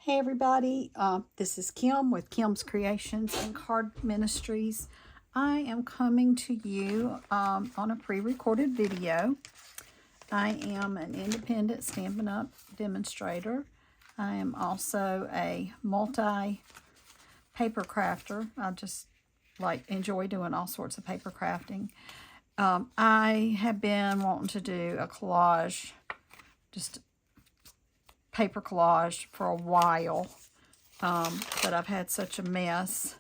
Hey everybody, this is Kim with Kim's Creations and Card Ministries. I am coming to you on a pre-recorded video. I am an independent Stampin' Up! Demonstrator. I am also a multi-paper crafter. I just enjoy doing all sorts of paper crafting. I have been wanting to do a collage, just paper collage for a while, but I've had such a mess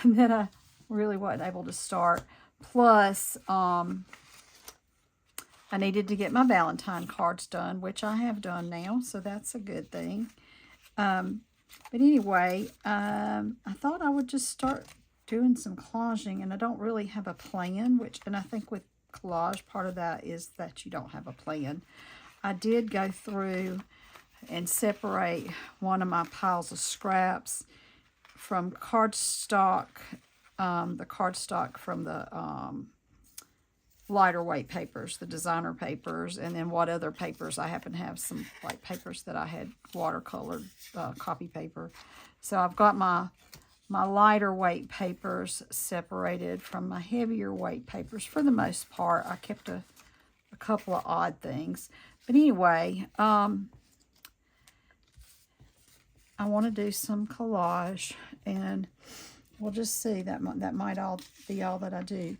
that I really wasn't able to start. Plus, I needed to get my Valentine cards done, which I have done now, so that's a good thing. But anyway, I thought I would just start doing some collaging, and I don't really have a plan, and I think with collage, part of that is that you don't have a plan. I did go through and separate one of my piles of scraps from cardstock, the cardstock from the lighter weight papers, the designer papers, and then what other papers. I happen to have some papers that I had watercolored copy paper. So I've got my lighter weight papers separated from my heavier weight papers for the most part. I kept a couple of odd things. But anyway, I want to do some collage, and we'll just see. That might all be all that I do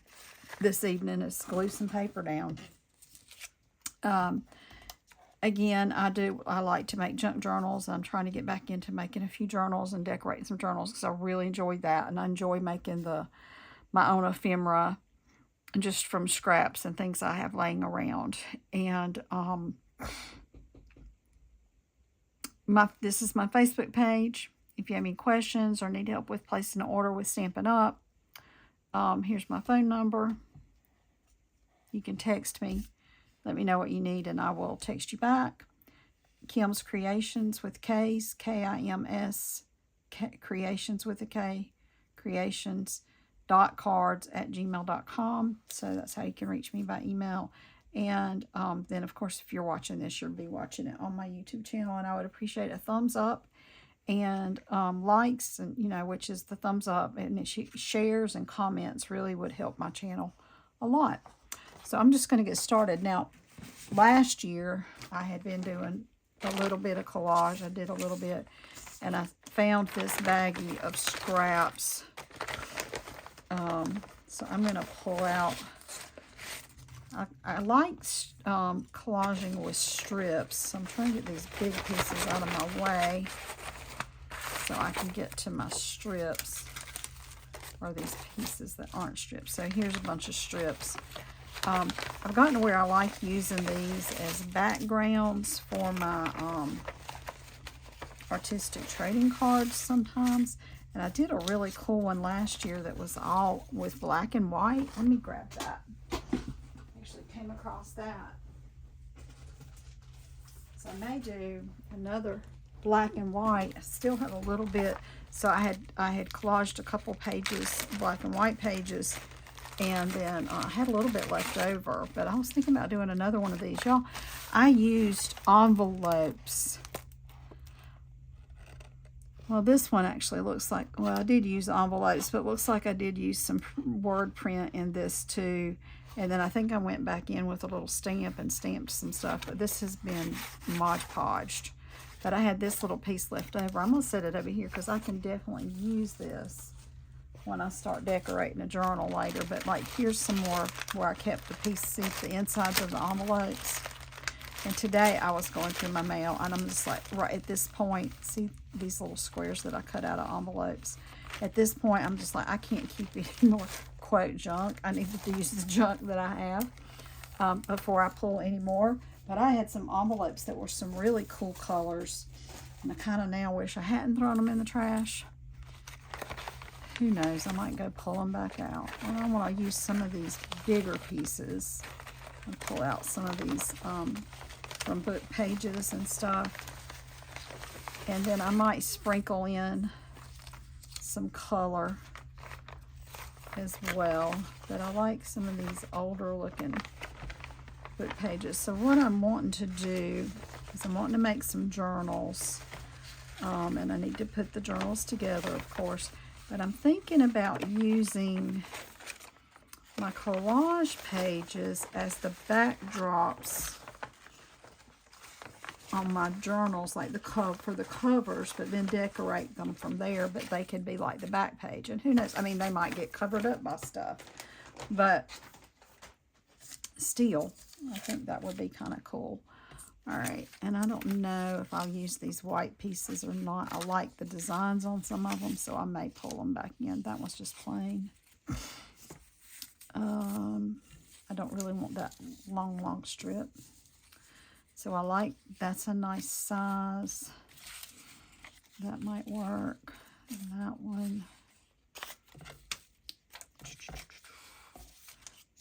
this evening is glue some paper down. Again, I like to make junk journals. I'm trying to get back into making a few journals and decorating some journals because I really enjoy that, and I enjoy making my own ephemera just from scraps and things I have laying around. And this is my Facebook page. If you have any questions or need help with placing an order with Stampin' Up, here's my phone number. You can text me. Let me know what you need, and I will text you back. Kim's Creations with K's, K-I-M-S, Creations with a K, creations.cards@gmail.com. So that's how you can reach me by email. And then, of course, if you're watching this, you'll be watching it on my YouTube channel, and I would appreciate a thumbs up and likes, and which is the thumbs up, and shares and comments really would help my channel a lot. So I'm just going to get started. Now, last year, I had been doing a little bit of collage. I did a little bit, and I found this baggie of scraps. So I'm going to pull out. I like collaging with strips, so I'm trying to get these big pieces out of my way so I can get to my strips, or these pieces that aren't strips. So here's a bunch of strips. I've gotten to where I like using these as backgrounds for my artistic trading cards sometimes. And I did a really cool one last year that was all with black and white. Let me grab that. Came across that, so I may do another black and white. I still have a little bit, so I had collaged a couple pages, black and white pages, and then I had a little bit left over, but I was thinking about doing another one of these. Y'all, I used envelopes. Well, this one actually looks like, well, I did use envelopes, but it looks like I did use some word print in this too. And then I think I went back in with a little stamp and stamped some stuff, but this has been Mod Podged. But I had this little piece left over. I'm going to set it over here because I can definitely use this when I start decorating a journal later. But here's some more where I kept the pieces, the insides of the envelopes. And today I was going through my mail, and I'm just right at this point, see these little squares that I cut out of envelopes? At this point, I'm just I can't keep any more, quote, junk. I need to use the junk that I have before I pull any more. But I had some envelopes that were some really cool colors, and I kind of now wish I hadn't thrown them in the trash. Who knows? I might go pull them back out. And I want to use some of these bigger pieces and pull out some of these from book pages and stuff. And then I might sprinkle in some color as well. But I like some of these older looking book pages. So what I'm wanting to do is I'm wanting to make some journals. And I need to put the journals together, of course. But I'm thinking about using my collage pages as the backdrops on my journals, like for the covers, but then decorate them from there. But they could be like the back page, and who knows? I mean, they might get covered up by stuff, but still, I think that would be kind of cool. All right, and I don't know if I'll use these white pieces or not. I like the designs on some of them, so I may pull them back in. That one's just plain. I don't really want that long strip. So I like, that's a nice size. That might work. And that one.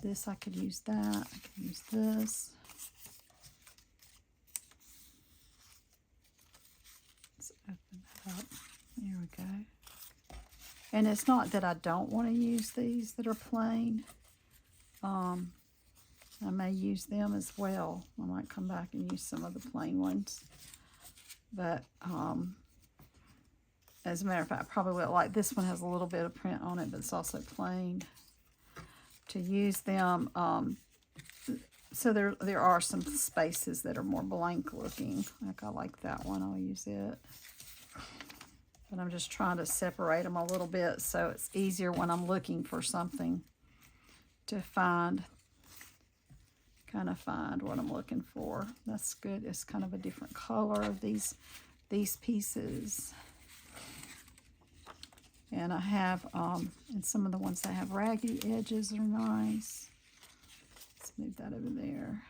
This, I could use that. I could use this. Let's open that up. There we go. And it's not that I don't want to use these that are plain. I may use them as well. I might come back and use some of the plain ones. But as a matter of fact, I probably will. Like this one has a little bit of print on it, but it's also plain. To use them, so there are some spaces that are more blank looking. Like I like that one. I'll use it. But I'm just trying to separate them a little bit so it's easier when I'm looking for something to find what I'm looking for. That's good. It's kind of a different color of these pieces. And I have, and some of the ones that have raggedy edges are nice. Let's move that over there.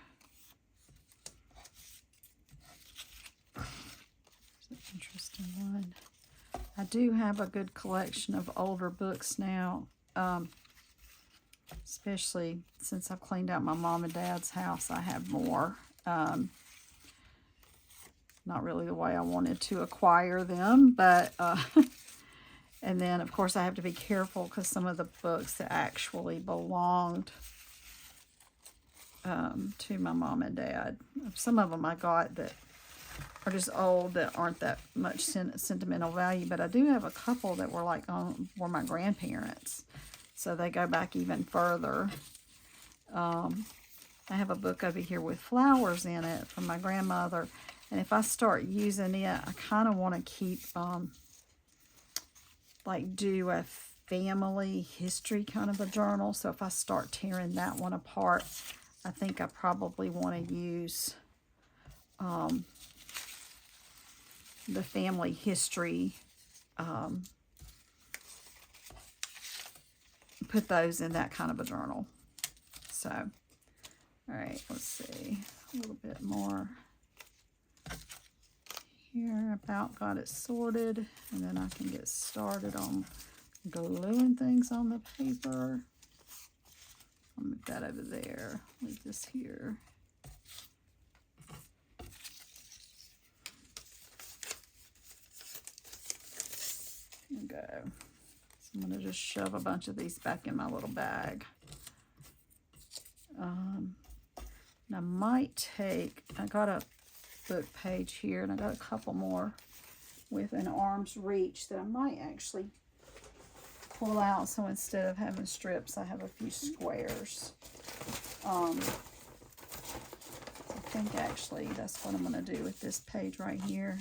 It's an interesting one. I do have a good collection of older books now. Especially since I've cleaned out my mom and dad's house, I have more. Not really the way I wanted to acquire them, but and then of course I have to be careful because some of the books that actually belonged to my mom and dad. Some of them I got that are just old, that aren't that much sentimental value, but I do have a couple that were like were my grandparents. So they go back even further. I have a book over here with flowers in it from my grandmother. And if I start using it, I kind of want to keep, do a family history kind of a journal. So if I start tearing that one apart, I think I probably want to use the family history, put those in that kind of a journal. So, all right, let's see a little bit more here. About got it sorted, and then I can get started on gluing things on the paper. I'll move that over there. Leave this here. There we go. I'm going to just shove a bunch of these back in my little bag. And I might take, I got a book page here, and I got a couple more with an arm's reach that I might actually pull out. So instead of having strips, I have a few squares. I think actually that's what I'm going to do with this page right here.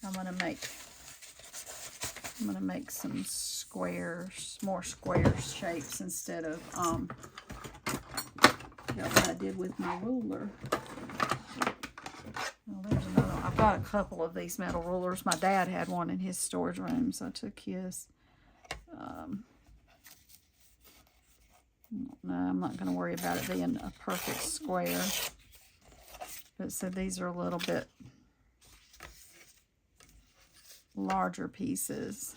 I'm going to make some squares, more square shapes instead of what I did with my ruler. Oh, there's another one. I've got a couple of these metal rulers. My dad had one in his storage room, so I took his. No, I'm not going to worry about it being a perfect square. But so these are a little bit larger pieces,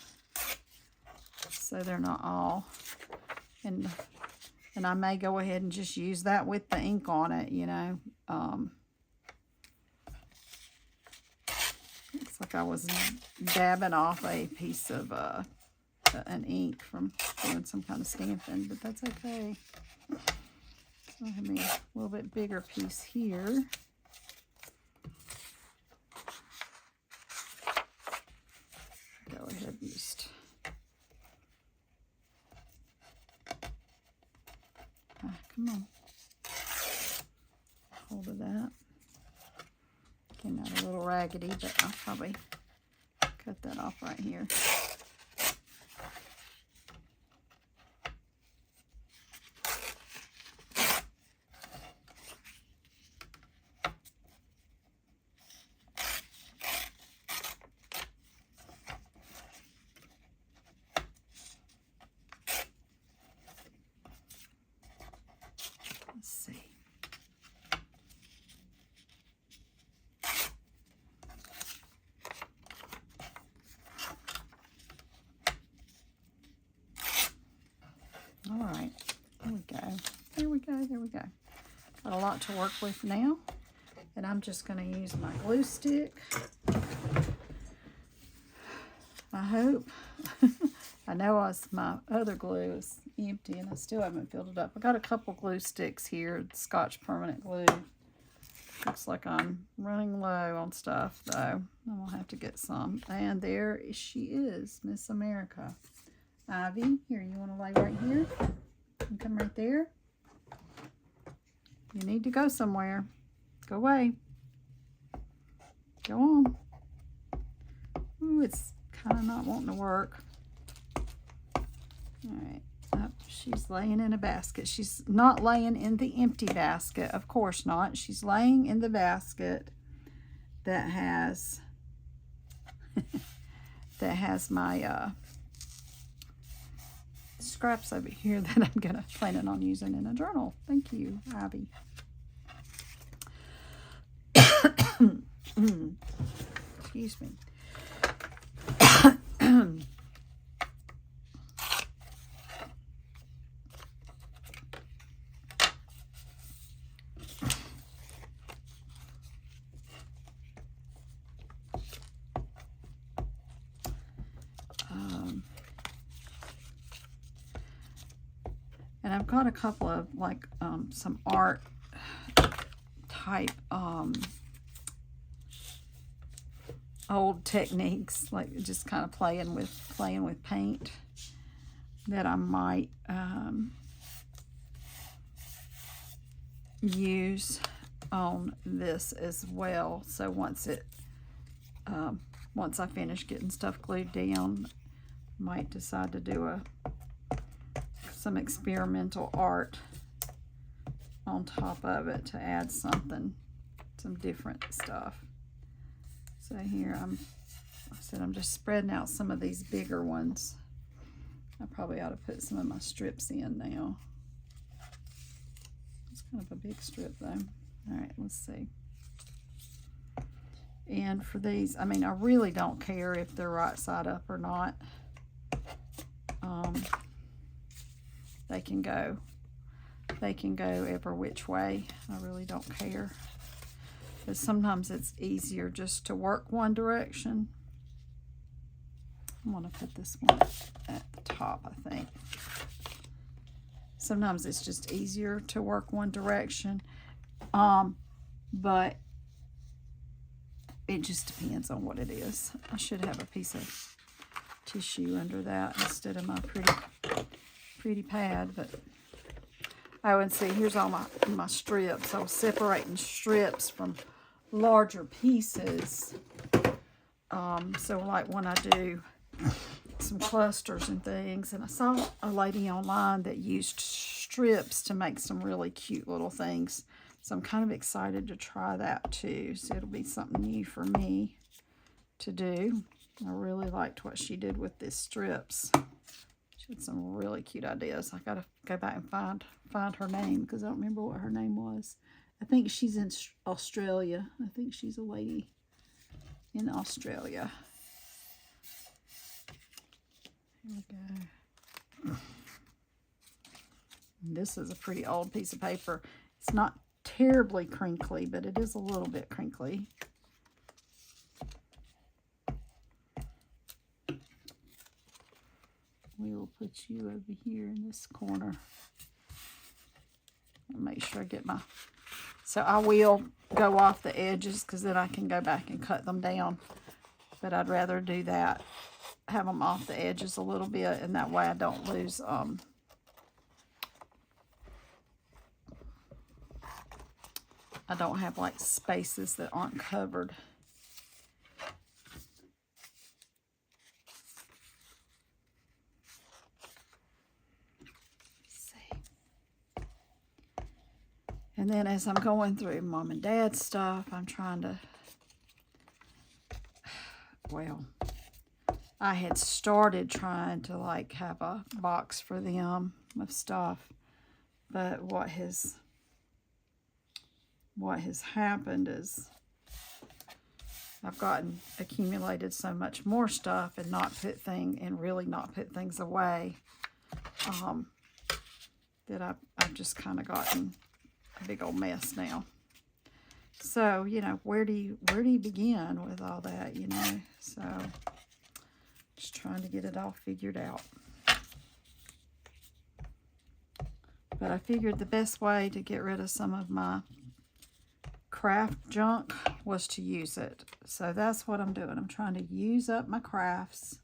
so they're not all, and I may go ahead and just use that with the ink on it, you know. Looks like I was dabbing off a piece of an ink from doing some kind of stamping, but that's okay. So I have me a little bit bigger piece here. Come on. Hold of that. Came out a little raggedy, but I'll probably cut that off right here. Let's see. All right, there we go. There we go, there we go. Got a lot to work with now. And I'm just going to use my glue stick. I hope. I know my other glue is empty and I still haven't filled it up. I got a couple glue sticks here, Scotch permanent glue. Looks like I'm running low on stuff though. I'm gonna have to get some. And there she is, Miss America. Ivy, here, you want to lay right here? You come right there. You need to go somewhere. Go away. Go on. Ooh, it's kind of not wanting to work. All right. Oh, she's laying in a basket. She's not laying in the empty basket. Of course not. She's laying in the basket that has that has my scraps over here that I'm gonna planning on using in a journal. Thank you, Ivy. Excuse me. And I've got a couple of like some art type old techniques, like just kind of playing with paint that I might use on this as well. So once I finish getting stuff glued down, might decide to do some experimental art on top of it to add some different stuff. So here I'm just spreading out some of these bigger ones. I probably ought to put some of my strips in now. It's kind of a big strip though. All right, let's see. And for these, I mean, I really don't care if they're right side up or not. They can go every which way. I really don't care. But sometimes it's easier just to work one direction. I'm gonna put this one at the top, I think. Sometimes it's just easier to work one direction. But it just depends on what it is. I should have a piece of tissue under that instead of my pretty pad, but oh, and see, here's all my strips. I was separating strips from larger pieces. So like when I do some clusters and things, and I saw a lady online that used strips to make some really cute little things. So I'm kind of excited to try that too. So it'll be something new for me to do. I really liked what she did with these strips. She had some really cute ideas. I gotta go back and find her name because I don't remember what her name was. I think she's in Australia. I think she's a lady in Australia. Here we go. This is a pretty old piece of paper. It's not terribly crinkly, but it is a little bit crinkly. We will put you over here in this corner. I'll make sure I get my... So I will go off the edges because then I can go back and cut them down. But I'd rather do that, have them off the edges a little bit, and that way I don't lose I don't have like spaces that aren't covered. And then as I'm going through Mom and Dad stuff, I'm trying to, well, I had started trying to like have a box for them of stuff, but what has happened is I've accumulated so much more stuff and really not put things away, that I've just kind of gotten a big old mess now. So, you know, where do you begin with all that, you know? So, just trying to get it all figured out. But I figured the best way to get rid of some of my craft junk was to use it. So that's what I'm doing. I'm trying to use up my crafts,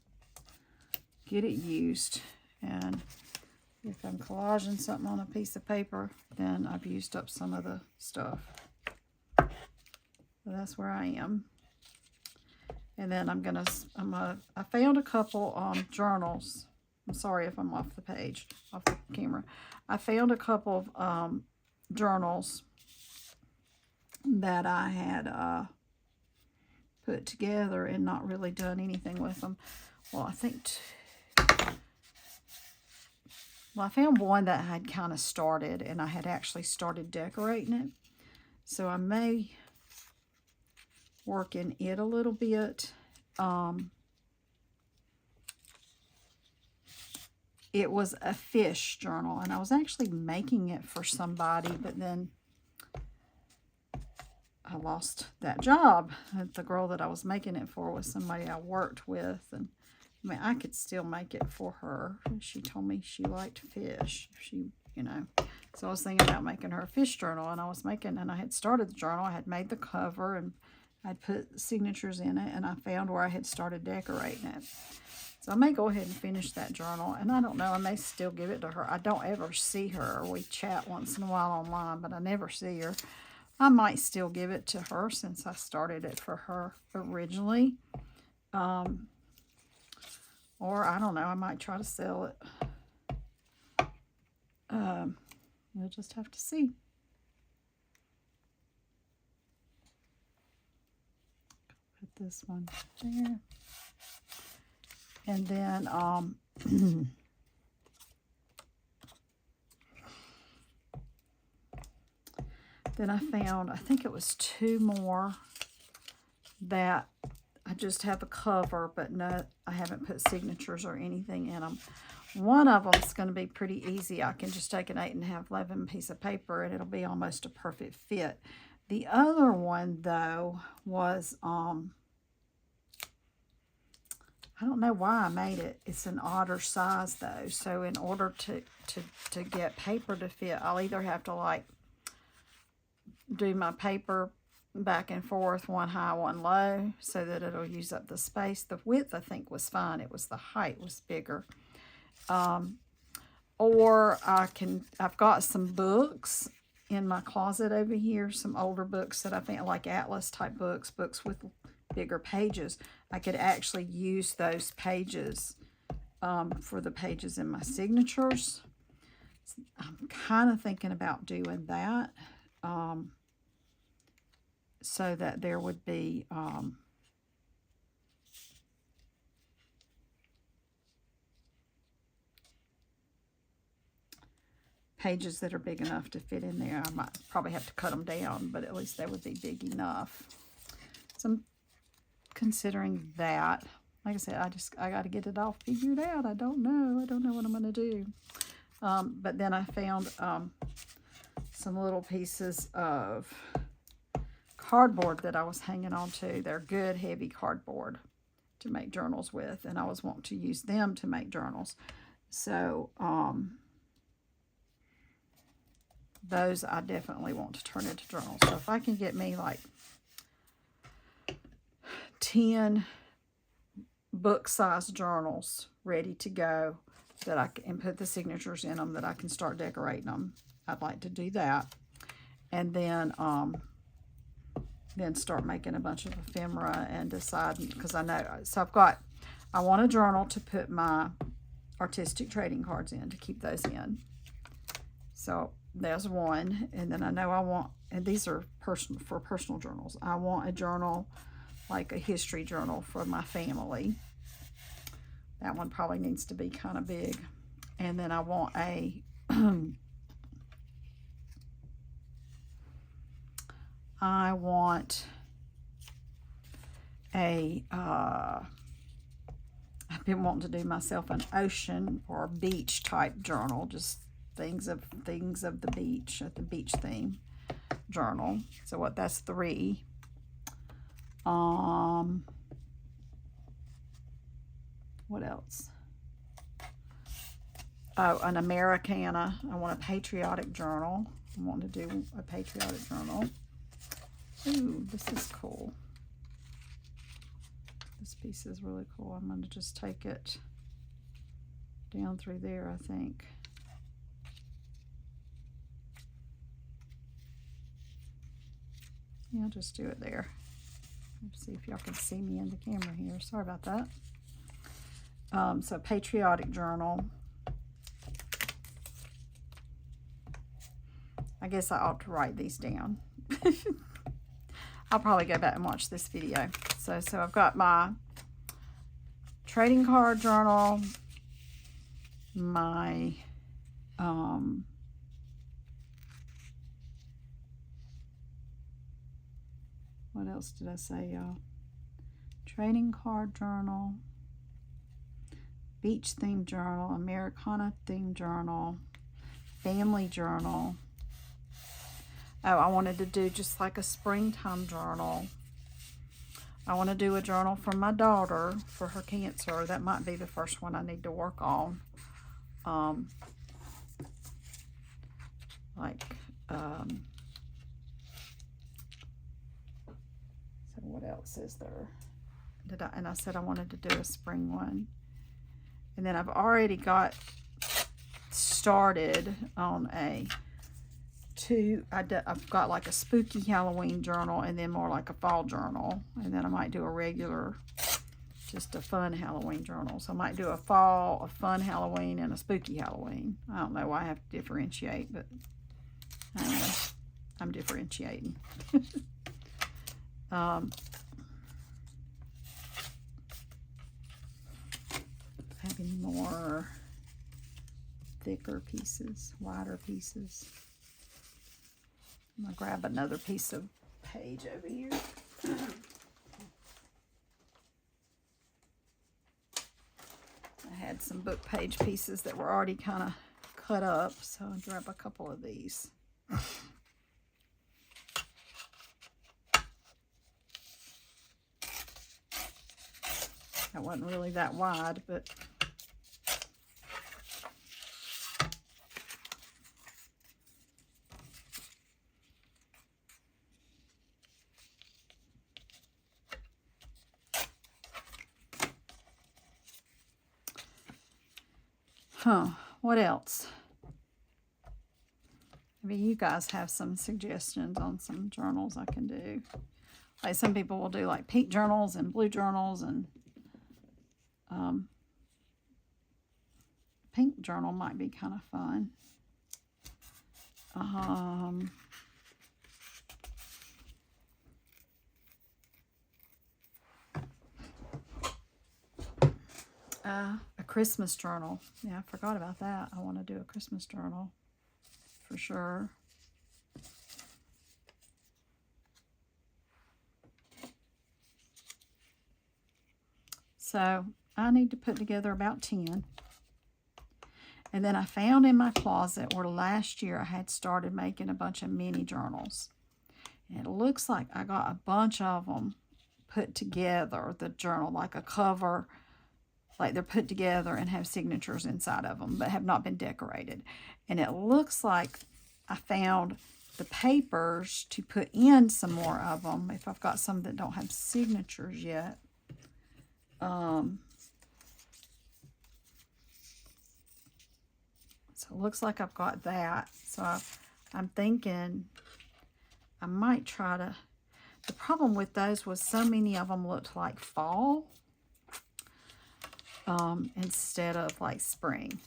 get it used, and if I'm collaging something on a piece of paper, then I've used up some of the stuff. So that's where I am. And then I found a couple journals. I'm sorry if I'm off the page, off the camera. I found a couple of journals that I had put together and not really done anything with them. Well, I found one that I had kind of started, and I had actually started decorating it. So I may work in it a little bit. It was a fish journal, and I was actually making it for somebody, but then I lost that job. The girl that I was making it for was somebody I worked with, and I mean, I could still make it for her. She told me she liked fish. You know, so I was thinking about making her a fish journal, and I had started the journal. I had made the cover, and I'd put signatures in it, and I found where I had started decorating it. So I may go ahead and finish that journal, and I don't know, I may still give it to her. I don't ever see her. We chat once in a while online, but I never see her. I might still give it to her since I started it for her originally. Or I don't know, I might try to sell it. We'll just have to see. Put this one there. And then then I found, I think it was 2 more that I just have a cover, but no, I haven't put signatures or anything in them. One of them is going to be pretty easy. I can just take an 8.5 11 piece of paper and it'll be almost a perfect fit. The other one though was I don't know why I made it. It's an odder size though. So in order to get paper to fit, I'll either have to like do my paper back and forth, one high, one low, so that it'll use up the space. The width I think was fine. It was the height was bigger. Or I've got some books in my closet over here, some older books that I found, like atlas type books with bigger pages. I could actually use those pages for the pages in my signatures. I'm kind of thinking about doing that, so that there would be pages that are big enough to fit in there. I might probably have to cut them down, but at least they would be big enough. So I'm considering that. Like I said, I got to get it all figured out. I don't know what I'm going to do. But then I found some little pieces of cardboard that I was hanging on to. They're good, heavy cardboard to make journals with, and I was wanting to use them to make journals. So, those I definitely want to turn into journals. So if I can get me like 10 book-sized journals ready to go that I can put the signatures in them, that I can start decorating them, I'd like to do that. And then then start making a bunch of ephemera and decide, because I know, so I want a journal to put my artistic trading cards in, to keep those in. So there's one. And then I know I want, and these are for personal journals. I want a journal, like a history journal for my family. That one probably needs to be kind of big. And then I want a I want a I've been wanting to do myself an ocean or beach type journal, just things of the beach, at the beach theme journal. So that's 3. What else? Oh, an Americana. I want a patriotic journal. I want to do a patriotic journal. Ooh, this is cool. This piece is really cool. I'm going to just take it down through there, I think. Yeah, I'll just do it there. Let's see if y'all can see me in the camera here. Sorry about that. So patriotic journal. I guess I ought to write these down. I'll probably go back and watch this video. So I've got my trading card journal, my what else did I say, y'all? Trading card journal, beach themed journal, Americana themed journal, family journal. Oh, I wanted to do just like a springtime journal. I want to do a journal for my daughter for her cancer. That might be the first one I need to work on. So what else is there? And I said I wanted to do a spring one. And then I've already got started on I've got like a spooky Halloween journal, and then more like a fall journal, and then I might do a regular, just a fun Halloween journal. So I might do a fall, a fun Halloween, and a spooky Halloween. I don't know why I have to differentiate, but anyway, I'm differentiating. Having more thicker pieces, wider pieces. I'm going to grab another piece of page over here. I had some book page pieces that were already kind of cut up, so I'll grab a couple of these. That wasn't really that wide, but what else? Maybe you guys have some suggestions on some journals I can do. Like some people will do like pink journals and blue journals, and pink journal might be kind of fun. A Christmas journal. Yeah, I forgot about that. I want to do a Christmas journal for sure. So I need to put together about 10. And then I found in my closet where last year I had started making a bunch of mini journals. And it looks like I got a bunch of them put together, the journal, like a cover, like they're put together and have signatures inside of them, but have not been decorated. And it looks like I found the papers to put in some more of them, if I've got some that don't have signatures yet. So it looks like I've got that. So I'm thinking I might try to, The problem with those was so many of them looked like fall instead of like spring.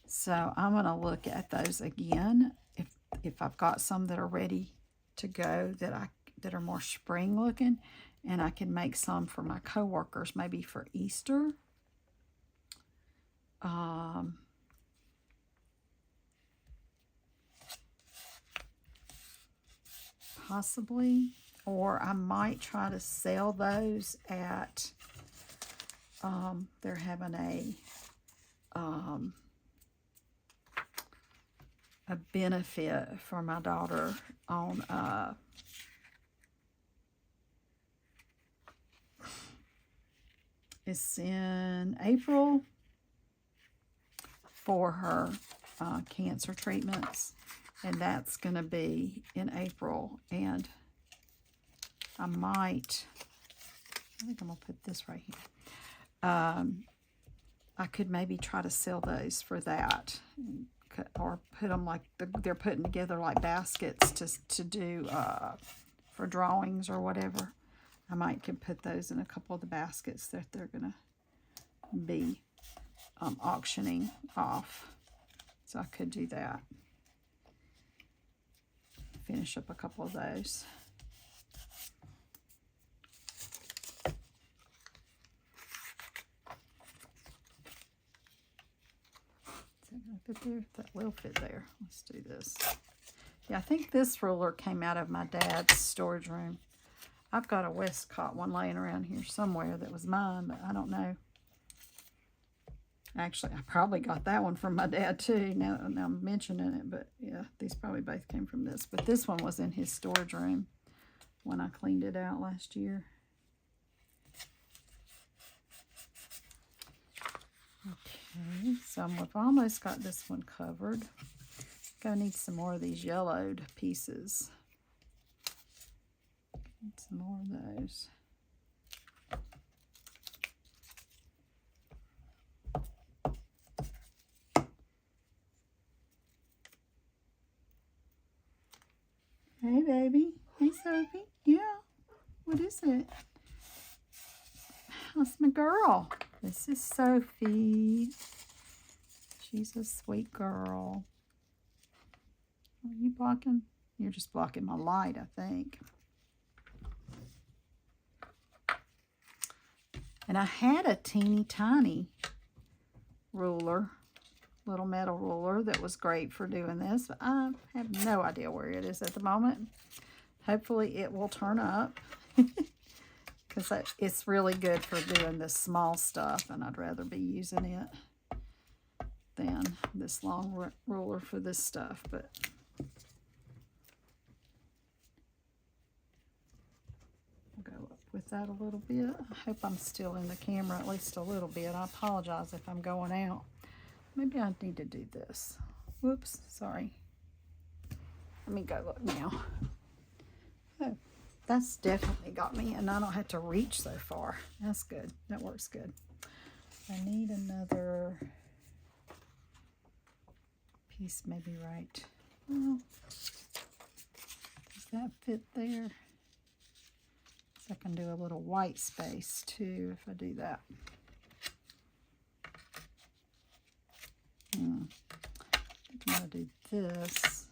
So I'm going to look at those again. If I've got some that are ready to go that are more spring looking, and I can make some for my coworkers, maybe for Easter. Possibly, or I might try to sell those at, they're having a benefit for my daughter on, it's in April for her cancer treatments. And that's going to be in April. And I think I'm going to put this right here. I could maybe try to sell those for that. Or put them like, they're putting together like baskets to do for drawings or whatever. I might could put those in a couple of the baskets that they're going to be auctioning off. So I could do that. Finish up a couple of those. Is that gonna fit there? That will fit there. Let's do this. Yeah, I think this ruler came out of my dad's storage room. I've got a Westcott one laying around here somewhere that was mine, but I don't know. Actually, I probably got that one from my dad too, now I'm mentioning it, but yeah, these probably both came from this. But this one was in his storage room when I cleaned it out last year. Okay, so I've almost got this one covered. Gonna need some more of these yellowed pieces. Need some more of those. Hey, baby. Hey, Sophie. Yeah. What is it? That's my girl. This is Sophie. She's a sweet girl. Are you blocking? You're just blocking my light, I think. And I had a teeny tiny ruler, little metal ruler that was great for doing this, but I have no idea where it is at the moment. Hopefully it will turn up because it's really good for doing this small stuff, and I'd rather be using it than this long ruler for this stuff. But I'll go up with that a little bit. I hope I'm still in the camera at least a little bit. I apologize if I'm going out. Maybe I need to do this. Whoops, sorry. Let me go look now. Oh, that's definitely got me, and I don't have to reach so far. That's good. That works good. I need another piece maybe right. Well, does that fit there? So I can do a little white space too if I do that. I think I'm going to do this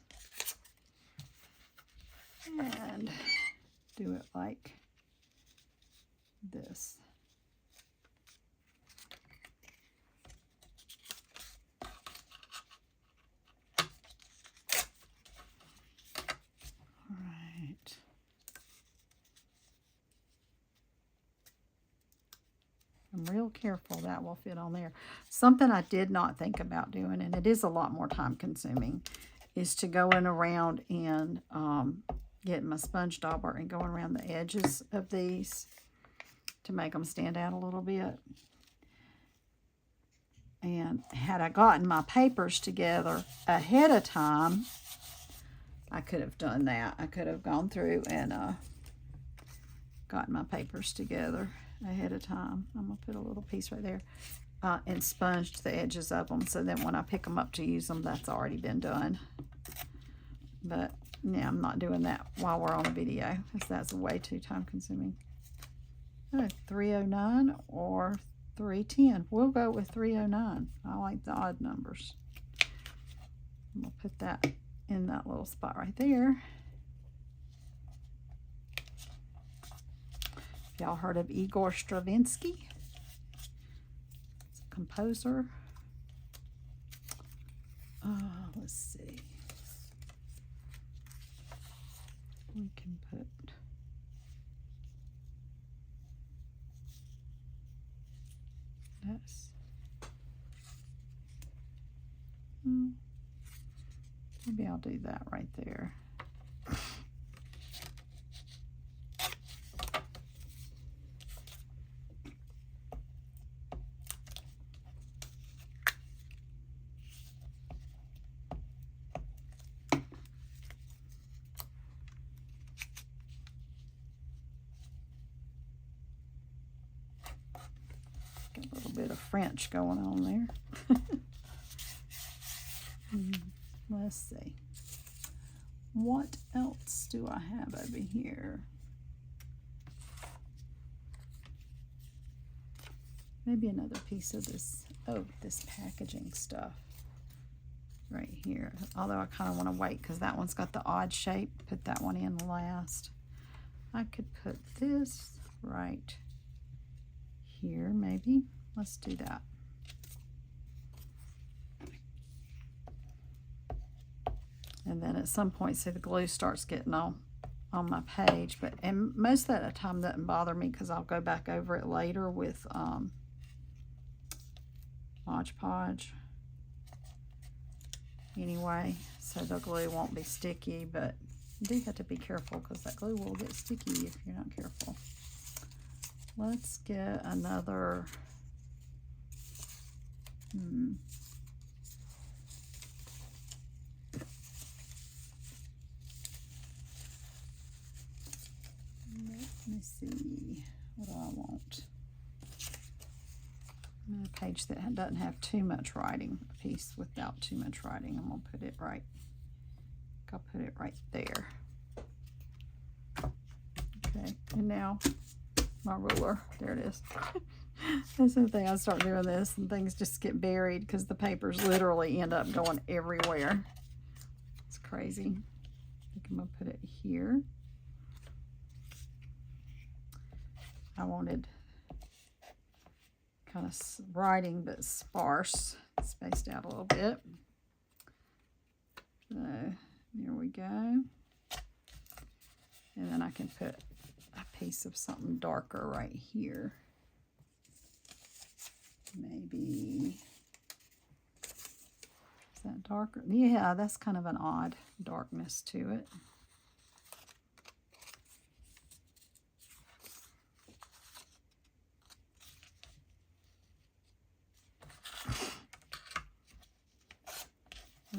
and do it like this. All right. I'm real careful that will fit on there. Something I did not think about doing, and it is a lot more time consuming, is to go in around and get my sponge dauber and going around the edges of these to make them stand out a little bit. And had I gotten my papers together ahead of time, I could have done that. I could have gone through and gotten my papers together ahead of time. I'm going to put a little piece right there and sponged the edges of them so that when I pick them up to use them, that's already been done. But Yeah, I'm not doing that while we're on a video, because that's way too time consuming. Oh, 309 or 310. We'll go with 309. I like the odd numbers. We'll put that in that little spot right there. Y'all heard of Igor Stravinsky? It's a composer. Let's see. We can put this. Maybe I'll do that right there. Got a little bit of French going on there. Let's see. What else do I have over here? Maybe another piece of this, this packaging stuff right here. Although I kind of want to wait because that one's got the odd shape. Put that one in last. I could put this right here, maybe. Let's do that. And then at some point, see, the glue starts getting on my page. And most of that time doesn't bother me because I'll go back over it later with Mod Podge. Anyway, so the glue won't be sticky, but you do have to be careful because that glue will get sticky if you're not careful. Let's get another, let me see, what do I want? A page that doesn't have too much writing, a piece without too much writing. I'm going to put it right, I'll put it right there. Okay, and now my ruler, there it is. That's the thing, I start doing this and things just get buried because the papers literally end up going everywhere. It's crazy. I think I'm going to put it here. I wanted kind of writing but sparse, spaced out a little bit. So there we go. And then I can put a piece of something darker right here. Maybe, is that darker? Yeah, that's kind of an odd darkness to it.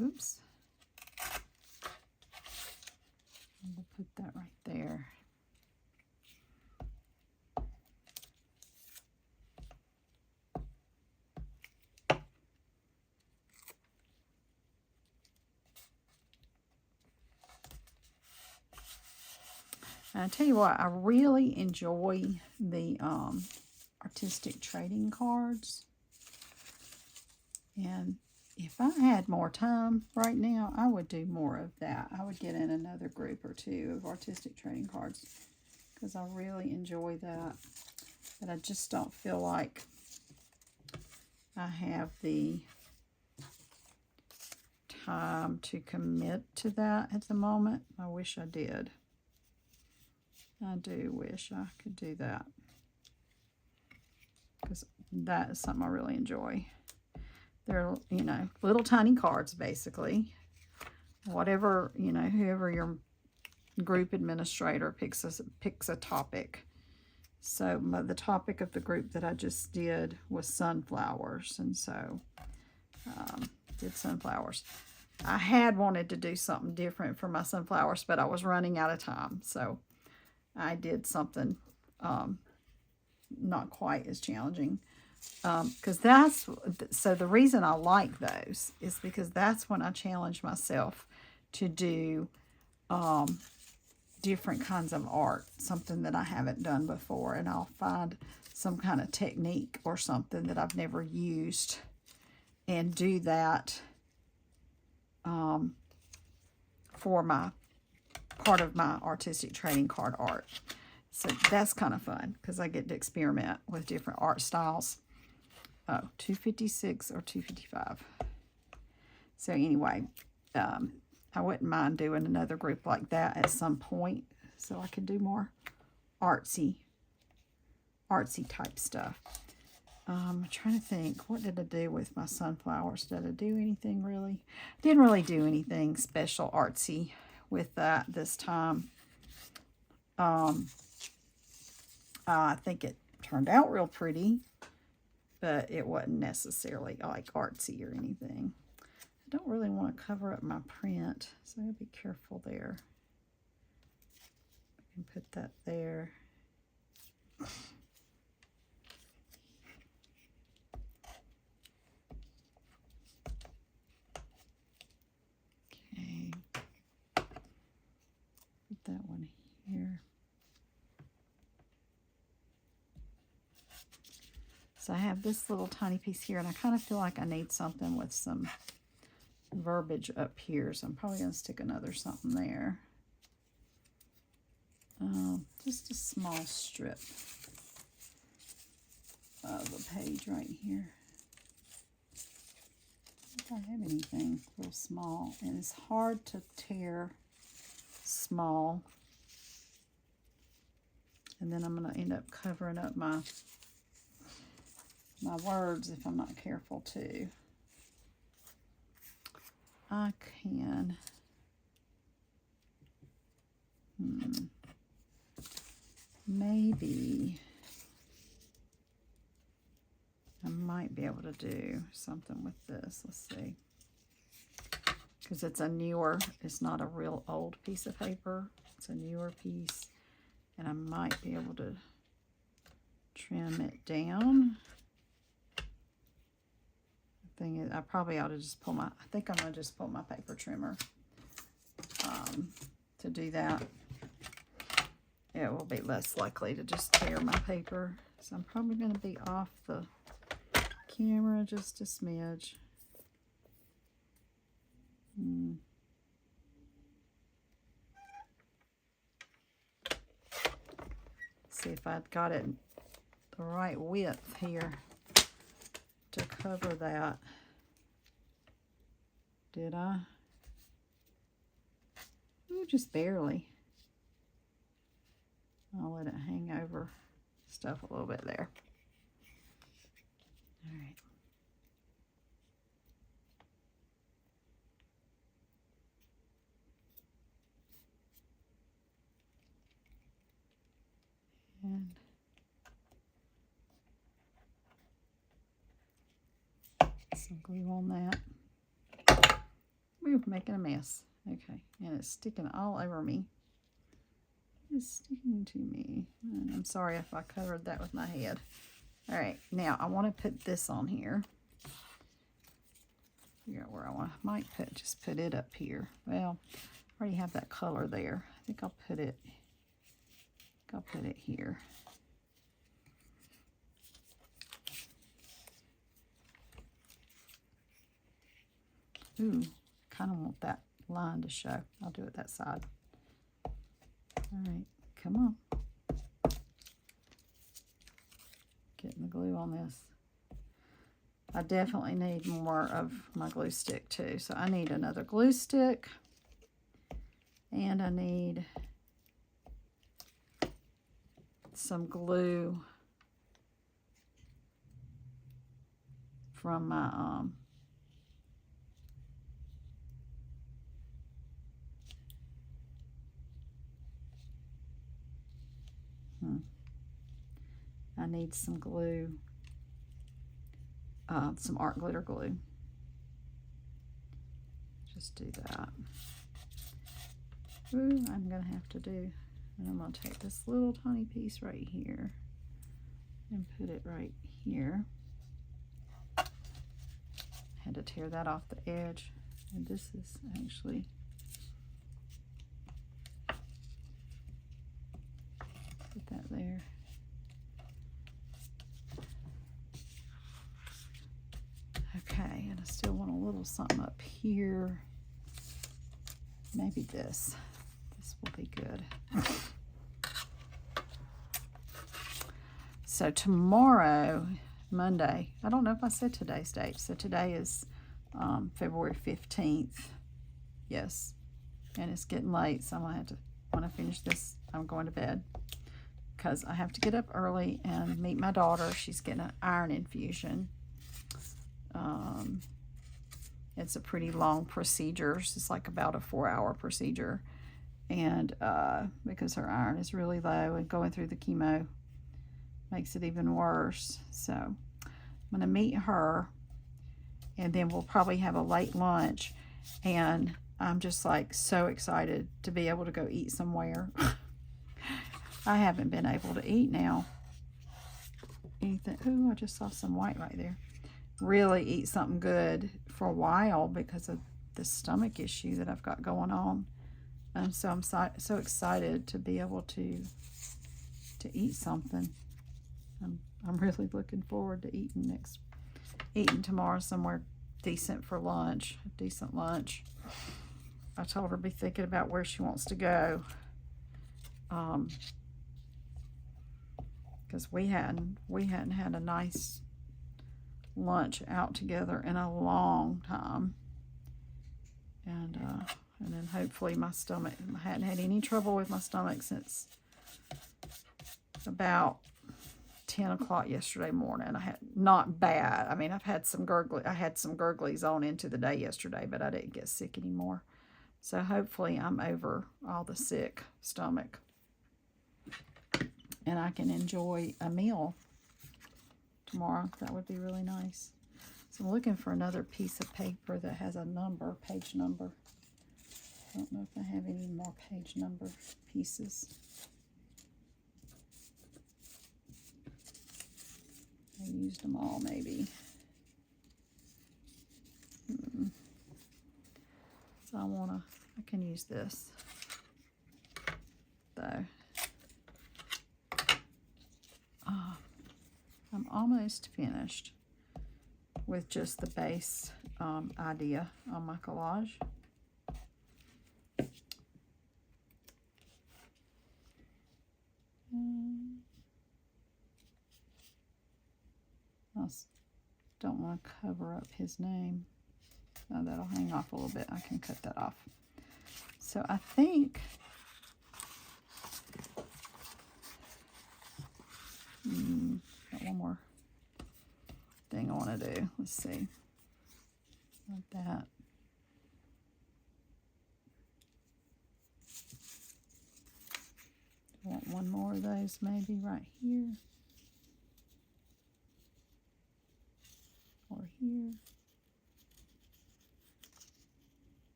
Oops. We'll put that right there. And I tell you what, I really enjoy the artistic trading cards. And if I had more time right now, I would do more of that. I would get in another group or two of artistic trading cards because I really enjoy that. But I just don't feel like I have the time to commit to that at the moment. I wish I did. I do wish I could do that because that is something I really enjoy. They're, you know, little tiny cards, basically. Whatever, you know, whoever your group administrator picks a topic. So the topic of the group that I just did was sunflowers, and so did sunflowers. I had wanted to do something different for my sunflowers, but I was running out of time, so I did something not quite as challenging. Because so the reason I like those is because that's when I challenge myself to do different kinds of art, something that I haven't done before, and I'll find some kind of technique or something that I've never used and do that for my part of my artistic trading card art. So that's kind of fun because I get to experiment with different art styles. Oh, 256 or 255. So anyway, I wouldn't mind doing another group like that at some point so I could do more artsy type stuff. I'm trying to think, what did I do with my sunflowers? Did I do anything really? Didn't really do anything special artsy with that this time. I think it turned out real pretty, but it wasn't necessarily like artsy or anything. I don't really want to cover up my print, so I'll be careful there. I can put that there. Okay. Put that one here. So I have this little tiny piece here, and I kind of feel like I need something with some verbiage up here, so I'm probably going to stick another something there. Just a small strip of a page right here. I don't have anything real small, and it's hard to tear small. And then I'm going to end up covering up my words if I'm not careful too. I can, maybe I might be able to do something with this. Let's see. Because it's a newer, it's not a real old piece of paper. It's a newer piece. And I might be able to trim it down. Thing is, I probably ought to just pull my, I think I'm going to just pull my paper trimmer to do that. It will be less likely to just tear my paper. So I'm probably going to be off the camera just a smidge. See if I've got it the right width here to cover that. Did I? Ooh, just barely. I'll let it hang over stuff a little bit there. All right. And some glue on that. We're making a mess. Okay, and it's sticking all over me. It's sticking to me. And I'm sorry if I covered that with my head. All right, now I want to put this on here. Figure out where I might just put it up here. Well, I already have that color there. I think I'll put it here. Ooh, kind of want that line to show. I'll do it that side. All right, come on. Getting the glue on this. I definitely need more of my glue stick too. So I need another glue stick. And I need some glue from my I need some glue, some art glitter glue. Just do that. Ooh, I'm gonna have to do, and I'm gonna take this little tiny piece right here and put it right here. I had to tear that off the edge, and this is actually there. Okay, and I still want a little something up here. Maybe this. This will be good. So tomorrow, Monday, I don't know if I said today's date. So today is February 15th. Yes. And it's getting late, so I'm going to have to, when I finish this, I'm going to bed. Because I have to get up early and meet my daughter. She's getting an iron infusion. It's a pretty long procedure. It's like about a 4-hour procedure. And because her iron is really low and going through the chemo makes it even worse. So I'm going to meet her, and then we'll probably have a late lunch. And I'm just like so excited to be able to go eat somewhere. I haven't been able to eat now. Anything. Ooh, I just saw some white right there. Really eat something good for a while because of the stomach issue that I've got going on. And so I'm so excited to be able to eat something. I'm really looking forward to eating tomorrow somewhere decent for lunch, a decent lunch. I told her to be thinking about where she wants to go. Because we hadn't had a nice lunch out together in a long time. And then hopefully my stomach, I hadn't had any trouble with my stomach since about 10 o'clock yesterday morning. I had, not bad. I mean, I had some gurglies on into the day yesterday, but I didn't get sick anymore. So hopefully I'm over all the sick stomach and I can enjoy a meal tomorrow. That would be really nice. So I'm looking for another piece of paper that has a number, page number. I don't know if I have any more page number pieces. I used them all, maybe. So I can use this, though. I'm almost finished with just the base idea on my collage. I don't want to cover up his name. No, that'll hang off a little bit. I can cut that off. So I think got one more thing I want to do. Let's see. Like that. I want one more of those maybe right here. Or here.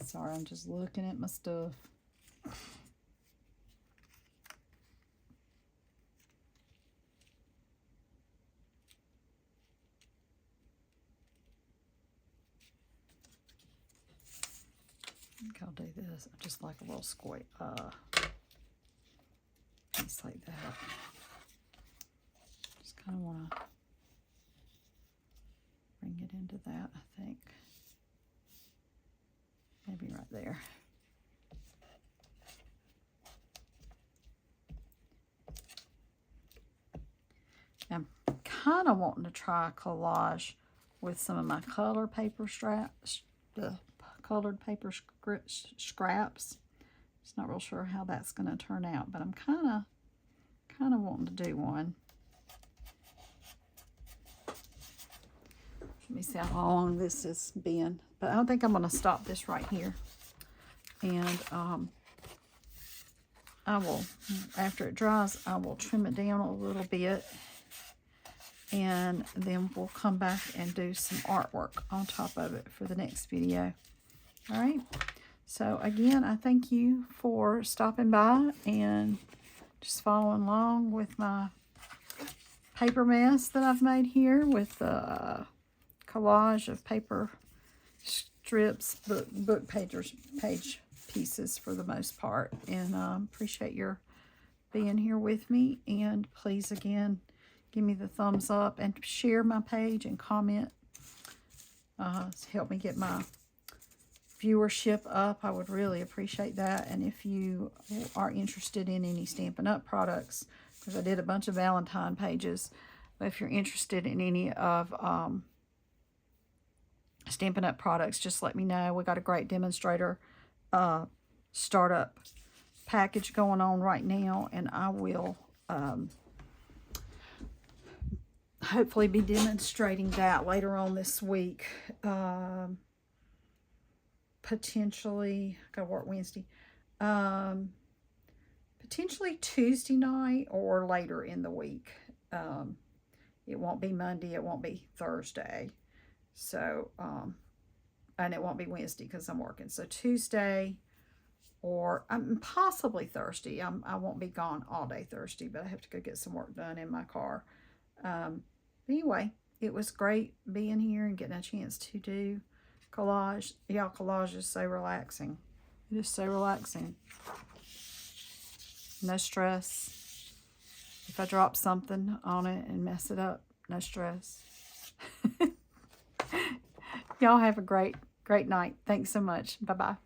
Sorry, I'm just looking at my stuff. I think I'll do this. I just like a little square piece like that. Just kind of want to bring it into that, I think. Maybe right there. I'm kind of wanting to try a collage with some of my color paper scraps, the colored paper scraps. Just not real sure how that's going to turn out, but I'm kind of wanting to do one. Let me see how long this has been. But I think I'm going to stop this right here. And I will, after it dries, I will trim it down a little bit. And then we'll come back and do some artwork on top of it for the next video. All right. So again, I thank you for stopping by and just following along with my paper mess that I've made here with the collage of paper strips, book page pieces for the most part. And appreciate your being here with me. And please, again, give me the thumbs up and share my page and comment. Help me get my viewership up. I would really appreciate that. And if you are interested in any Stampin' Up! Products, because I did a bunch of Valentine pages, but if you're interested in any of Stampin' Up! Products, just let me know. We got a great demonstrator startup package going on right now, and I will hopefully be demonstrating that later on this week. Potentially, I gotta work Wednesday. Potentially Tuesday night or later in the week. It won't be Monday, it won't be Thursday. So, and it won't be Wednesday because I'm working. So Tuesday or possibly Thursday. I won't be gone all day Thursday, but I have to go get some work done in my car. Anyway, it was great being here and getting a chance to do collage. Y'all, collage is so relaxing. It is so relaxing. No stress. If I drop something on it and mess it up, no stress. Y'all have a great night. Thanks so much. Bye-bye.